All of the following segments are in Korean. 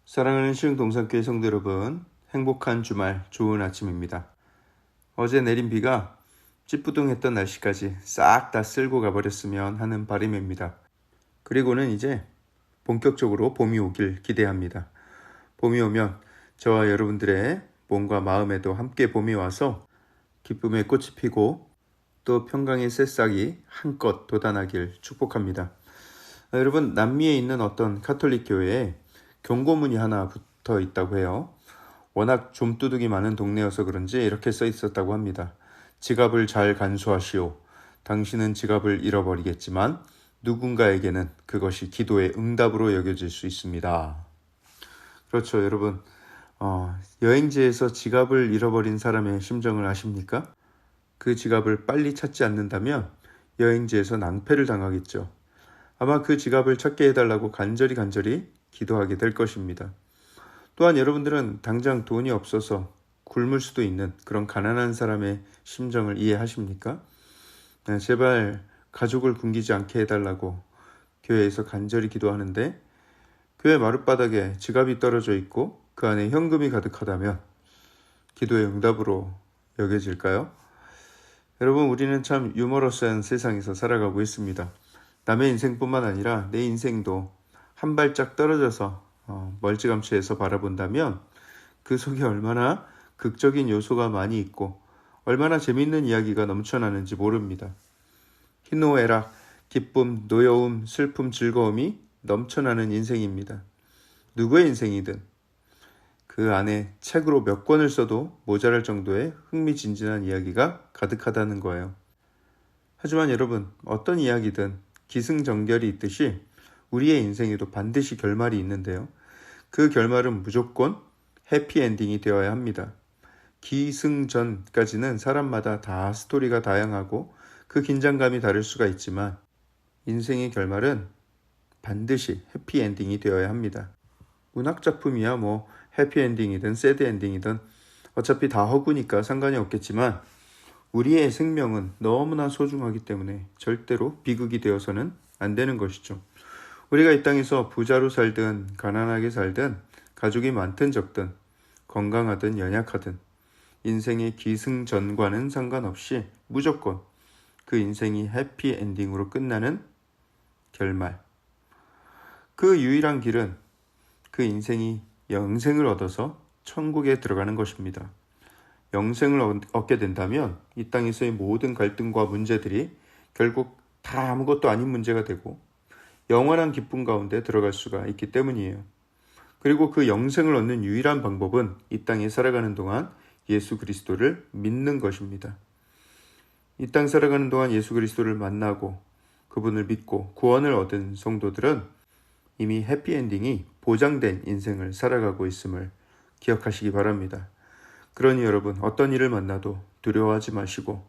사랑하는 시흥동산교회 성도 여러분, 행복한 주말 좋은 아침입니다. 어제 내린 비가 찌뿌둥했던 날씨까지 싹 다 쓸고 가버렸으면 하는 바람입니다. 그리고는 이제 본격적으로 봄이 오길 기대합니다. 봄이 오면 저와 여러분들의 몸과 마음에도 함께 봄이 와서 기쁨의 꽃이 피고 또 평강의 새싹이 한껏 돋아나길 축복합니다. 여러분, 남미에 있는 어떤 카톨릭 교회에 경고문이 하나 붙어 있다고 해요. 워낙 좀두둑이 많은 동네여서 그런지 이렇게 써 있었다고 합니다. 지갑을 잘 간수하시오. 당신은 지갑을 잃어버리겠지만 누군가에게는 그것이 기도의 응답으로 여겨질 수 있습니다. 그렇죠, 여러분. 여행지에서 지갑을 잃어버린 사람의 심정을 아십니까? 그 지갑을 빨리 찾지 않는다면 여행지에서 낭패를 당하겠죠. 아마 그 지갑을 찾게 해달라고 간절히 기도하게 될 것입니다. 또한 여러분들은 당장 돈이 없어서 굶을 수도 있는 그런 가난한 사람의 심정을 이해하십니까? 제발 가족을 굶기지 않게 해달라고 교회에서 간절히 기도하는데 교회 마룻바닥에 지갑이 떨어져 있고 그 안에 현금이 가득하다면 기도의 응답으로 여겨질까요? 여러분, 우리는 참 유머러스한 세상에서 살아가고 있습니다. 남의 인생뿐만 아니라 내 인생도 한 발짝 떨어져서 멀찌감치해서 바라본다면 그 속에 얼마나 극적인 요소가 많이 있고 얼마나 재밌는 이야기가 넘쳐나는지 모릅니다. 희노애락, 기쁨, 노여움, 슬픔, 즐거움이 넘쳐나는 인생입니다. 누구의 인생이든 그 안에 책으로 몇 권을 써도 모자랄 정도의 흥미진진한 이야기가 가득하다는 거예요. 하지만 여러분, 어떤 이야기든 기승전결이 있듯이 우리의 인생에도 반드시 결말이 있는데요. 그 결말은 무조건 해피엔딩이 되어야 합니다. 기승전까지는 사람마다 다 스토리가 다양하고 그 긴장감이 다를 수가 있지만 인생의 결말은 반드시 해피엔딩이 되어야 합니다. 문학작품이야 뭐 해피엔딩이든 새드엔딩이든 어차피 다 허구니까 상관이 없겠지만 우리의 생명은 너무나 소중하기 때문에 절대로 비극이 되어서는 안 되는 것이죠. 우리가 이 땅에서 부자로 살든 가난하게 살든 가족이 많든 적든 건강하든 연약하든 인생의 기승전과는 상관없이 무조건 그 인생이 해피엔딩으로 끝나는 결말. 그 유일한 길은 그 인생이 영생을 얻어서 천국에 들어가는 것입니다. 영생을 얻게 된다면 이 땅에서의 모든 갈등과 문제들이 결국 다 아무것도 아닌 문제가 되고 영원한 기쁨 가운데 들어갈 수가 있기 때문이에요. 그리고 그 영생을 얻는 유일한 방법은 이 땅에 살아가는 동안 예수 그리스도를 믿는 것입니다. 이 땅 살아가는 동안 예수 그리스도를 만나고 그분을 믿고 구원을 얻은 성도들은 이미 해피엔딩이 보장된 인생을 살아가고 있음을 기억하시기 바랍니다. 그러니 여러분, 어떤 일을 만나도 두려워하지 마시고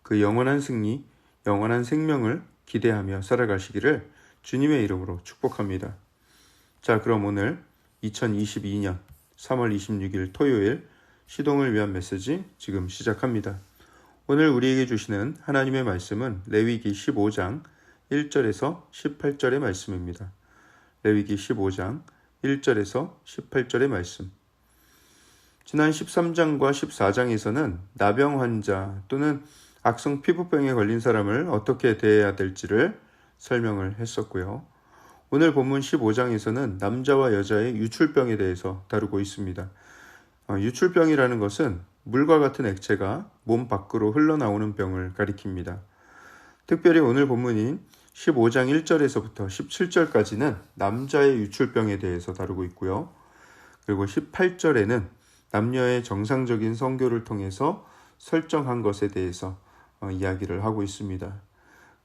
그 영원한 승리, 영원한 생명을 기대하며 살아가시기를 주님의 이름으로 축복합니다. 자, 그럼 오늘 2022년 3월 26일 토요일 시동을 위한 메시지 지금 시작합니다. 오늘 우리에게 주시는 하나님의 말씀은 레위기 15장 1절에서 18절의 말씀입니다. 레위기 15장 1절에서 18절의 말씀. 지난 13장과 14장에서는 나병 환자 또는 악성 피부병에 걸린 사람을 어떻게 대해야 될지를 설명을 했었고요. 오늘 본문 15장에서는 남자와 여자의 유출병에 대해서 다루고 있습니다. 유출병이라는 것은 물과 같은 액체가 몸 밖으로 흘러나오는 병을 가리킵니다. 특별히 오늘 본문인 15장 1절에서부터 17절까지는 남자의 유출병에 대해서 다루고 있고요. 그리고 18절에는 남녀의 정상적인 성교를 통해서 설정한 것에 대해서 이야기를 하고 있습니다.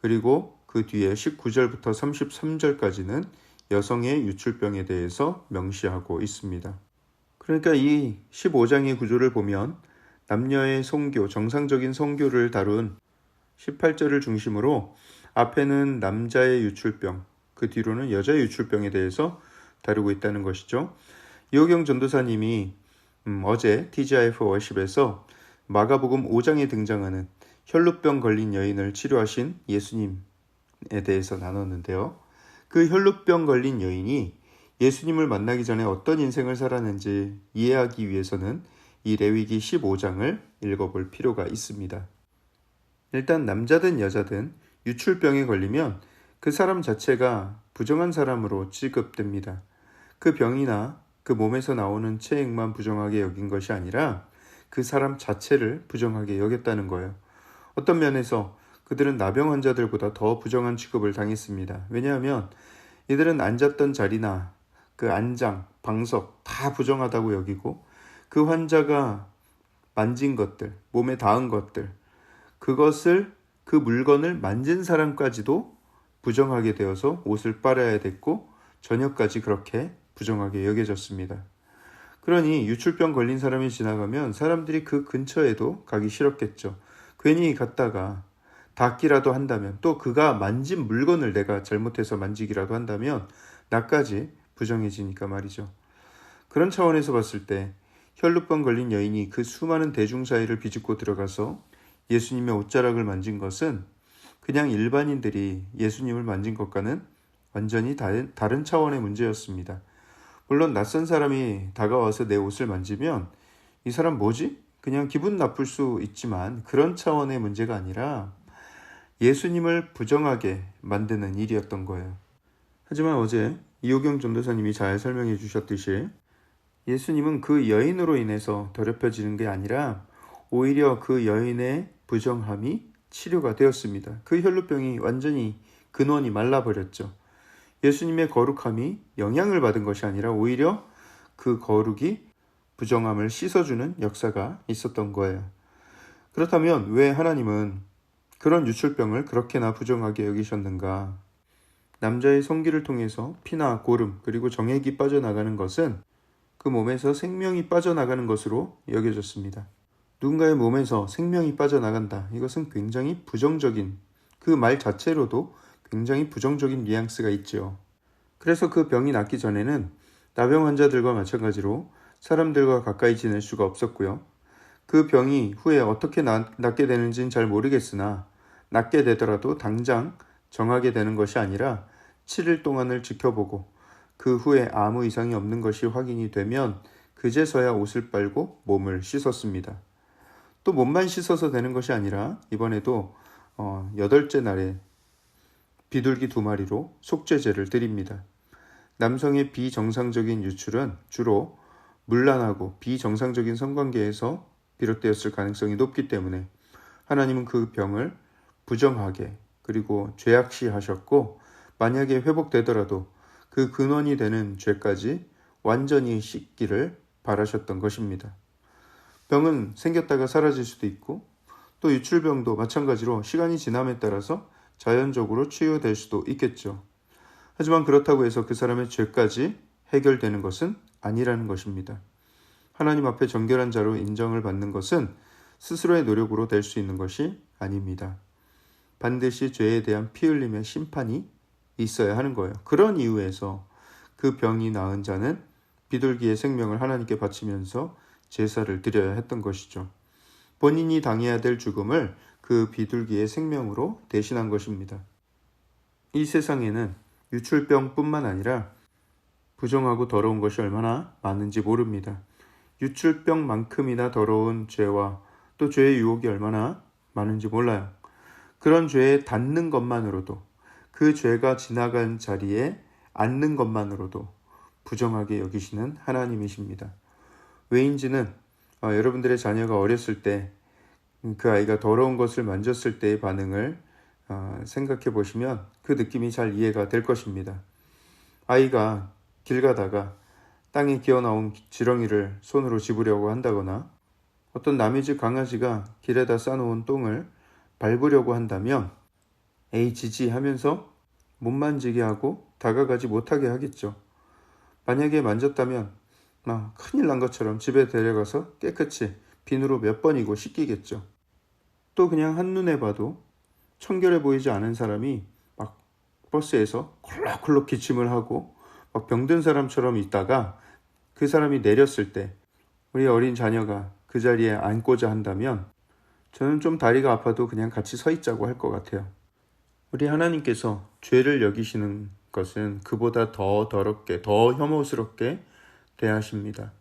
그리고 그 뒤에 19절부터 33절까지는 여성의 유출병에 대해서 명시하고 있습니다. 그러니까 이 15장의 구조를 보면 남녀의 성교, 정상적인 성교를 다룬 18절을 중심으로 앞에는 남자의 유출병, 그 뒤로는 여자의 유출병에 대해서 다루고 있다는 것이죠. 이호경 전도사님이 어제 TGIF 워십에서 마가복음 5장에 등장하는 혈루병 걸린 여인을 치료하신 예수님에 대해서 나눴는데요. 그 혈루병 걸린 여인이 예수님을 만나기 전에 어떤 인생을 살았는지 이해하기 위해서는 이 레위기 15장을 읽어볼 필요가 있습니다. 일단 남자든 여자든 유출병에 걸리면 그 사람 자체가 부정한 사람으로 취급됩니다. 그 병이나 그 몸에서 나오는 체액만 부정하게 여긴 것이 아니라 그 사람 자체를 부정하게 여겼다는 거예요. 어떤 면에서 그들은 나병 환자들보다 더 부정한 취급을 당했습니다. 왜냐하면 이들은 앉았던 자리나 그 안장, 방석 다 부정하다고 여기고 그 환자가 만진 것들, 몸에 닿은 것들, 그 물건을 만진 사람까지도 부정하게 되어서 옷을 빨아야 됐고 저녁까지 그렇게 부정하게 여겨졌습니다. 그러니 유출병 걸린 사람이 지나가면 사람들이 그 근처에도 가기 싫었겠죠. 괜히 갔다가 닿기라도 한다면, 또 그가 만진 물건을 내가 잘못해서 만지기라도 한다면 나까지 부정해지니까 말이죠. 그런 차원에서 봤을 때 혈루병 걸린 여인이 그 수많은 대중 사이를 비집고 들어가서 예수님의 옷자락을 만진 것은 그냥 일반인들이 예수님을 만진 것과는 완전히 다른 차원의 문제였습니다. 물론 낯선 사람이 다가와서 내 옷을 만지면 이 사람 뭐지? 그냥 기분 나쁠 수 있지만 그런 차원의 문제가 아니라 예수님을 부정하게 만드는 일이었던 거예요. 하지만 어제 이호경 전도사님이 잘 설명해 주셨듯이 예수님은 그 여인으로 인해서 더럽혀지는 게 아니라 오히려 그 여인의 부정함이 치료가 되었습니다. 그 혈루병이 완전히 근원이 말라버렸죠. 예수님의 거룩함이 영향을 받은 것이 아니라 오히려 그 거룩이 부정함을 씻어주는 역사가 있었던 거예요. 그렇다면 왜 하나님은 그런 유출병을 그렇게나 부정하게 여기셨는가? 남자의 성기를 통해서 피나 고름 그리고 정액이 빠져나가는 것은 그 몸에서 생명이 빠져나가는 것으로 여겨졌습니다. 누군가의 몸에서 생명이 빠져나간다. 이것은 굉장히 부정적인, 그 말 자체로도 굉장히 부정적인 뉘앙스가 있죠. 그래서 그 병이 낫기 전에는 나병 환자들과 마찬가지로 사람들과 가까이 지낼 수가 없었고요. 그 병이 후에 어떻게 낫게 되는지는 잘 모르겠으나 낫게 되더라도 당장 정하게 되는 것이 아니라 7일 동안을 지켜보고 그 후에 아무 이상이 없는 것이 확인이 되면 그제서야 옷을 빨고 몸을 씻었습니다. 또 몸만 씻어서 되는 것이 아니라 이번에도 8째 날에 비둘기 2마리로 속죄제를 드립니다. 남성의 비정상적인 유출은 주로 문란하고 비정상적인 성관계에서 비롯되었을 가능성이 높기 때문에 하나님은 그 병을 부정하게 그리고 죄악시하셨고 만약에 회복되더라도 그 근원이 되는 죄까지 완전히 씻기를 바라셨던 것입니다. 병은 생겼다가 사라질 수도 있고 또 유출병도 마찬가지로 시간이 지남에 따라서 자연적으로 치유될 수도 있겠죠. 하지만 그렇다고 해서 그 사람의 죄까지 해결되는 것은 아니라는 것입니다. 하나님 앞에 정결한 자로 인정을 받는 것은 스스로의 노력으로 될 수 있는 것이 아닙니다. 반드시 죄에 대한 피 흘림의 심판이 있어야 하는 거예요. 그런 이유에서 그 병이 나은 자는 비둘기의 생명을 하나님께 바치면서 제사를 드려야 했던 것이죠. 본인이 당해야 될 죽음을 그 비둘기의 생명으로 대신한 것입니다. 이 세상에는 유출병뿐만 아니라 부정하고 더러운 것이 얼마나 많은지 모릅니다. 유출병만큼이나 더러운 죄와 또 죄의 유혹이 얼마나 많은지 몰라요. 그런 죄에 닿는 것만으로도, 그 죄가 지나간 자리에 앉는 것만으로도 부정하게 여기시는 하나님이십니다. 왜인지는 여러분들의 자녀가 어렸을 때 그 아이가 더러운 것을 만졌을 때의 반응을 생각해 보시면 그 느낌이 잘 이해가 될 것입니다. 아이가 길 가다가 땅에 기어나온 지렁이를 손으로 집으려고 한다거나 어떤 남의 집 강아지가 길에다 싸놓은 똥을 밟으려고 한다면 에이 지지 하면서 못 만지게 하고 다가가지 못하게 하겠죠. 만약에 만졌다면 큰일 난 것처럼 집에 데려가서 깨끗이 비누로 몇 번이고 씻기겠죠. 또 그냥 한눈에 봐도 청결해 보이지 않은 사람이 막 버스에서 콜록콜록 기침을 하고 막 병든 사람처럼 있다가 그 사람이 내렸을 때 우리 어린 자녀가 그 자리에 앉고자 한다면 저는 좀 다리가 아파도 그냥 같이 서 있자고 할 것 같아요. 우리 하나님께서 죄를 여기시는 것은 그보다 더 더럽게, 더 혐오스럽게 대하십니다.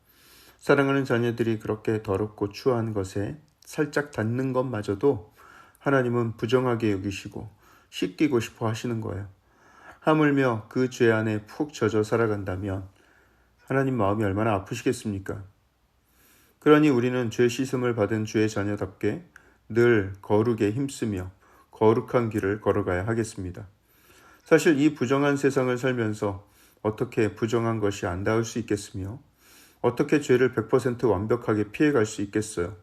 사랑하는 자녀들이 그렇게 더럽고 추한 것에 살짝 닿는 것마저도 하나님은 부정하게 여기시고 씻기고 싶어 하시는 거예요. 하물며 그 죄 안에 푹 젖어 살아간다면 하나님 마음이 얼마나 아프시겠습니까? 그러니 우리는 죄 씻음을 받은 주의 자녀답게 늘 거룩에 힘쓰며 거룩한 길을 걸어가야 하겠습니다. 사실 이 부정한 세상을 살면서 어떻게 부정한 것이 안 닿을 수 있겠으며 어떻게 죄를 100% 완벽하게 피해갈 수 있겠어요.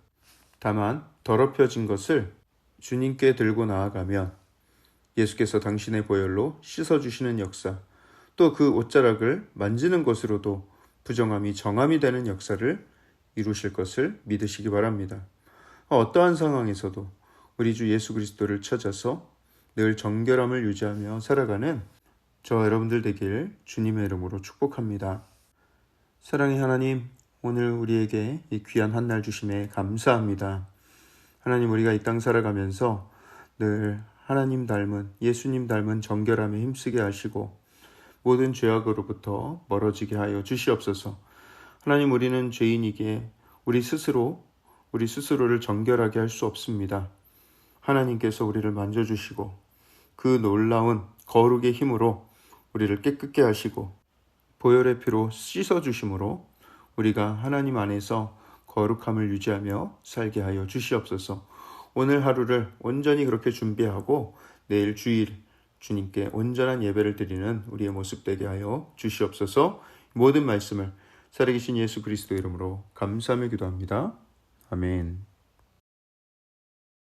다만 더럽혀진 것을 주님께 들고 나아가면 예수께서 당신의 보혈로 씻어주시는 역사, 또 그 옷자락을 만지는 것으로도 부정함이 정함이 되는 역사를 이루실 것을 믿으시기 바랍니다. 어떠한 상황에서도 우리 주 예수 그리스도를 찾아서 늘 정결함을 유지하며 살아가는 저 여러분들 되길 주님의 이름으로 축복합니다. 사랑의 하나님, 오늘 우리에게 이 귀한 한 날 주심에 감사합니다. 하나님, 우리가 이 땅 살아가면서 늘 하나님 닮은, 예수님 닮은 정결함에 힘쓰게 하시고 모든 죄악으로부터 멀어지게 하여 주시옵소서. 하나님, 우리는 죄인이기에 우리 스스로를 정결하게 할 수 없습니다. 하나님께서 우리를 만져주시고 그 놀라운 거룩의 힘으로 우리를 깨끗게 하시고 보혈의 피로 씻어주심으로 우리가 하나님 안에서 거룩함을 유지하며 살게 하여 주시옵소서. 오늘 하루를 온전히 그렇게 준비하고 내일 주일 주님께 온전한 예배를 드리는 우리의 모습 되게 하여 주시옵소서. 모든 말씀을 살아계신 예수 그리스도 이름으로 감사하며 기도합니다. 아멘.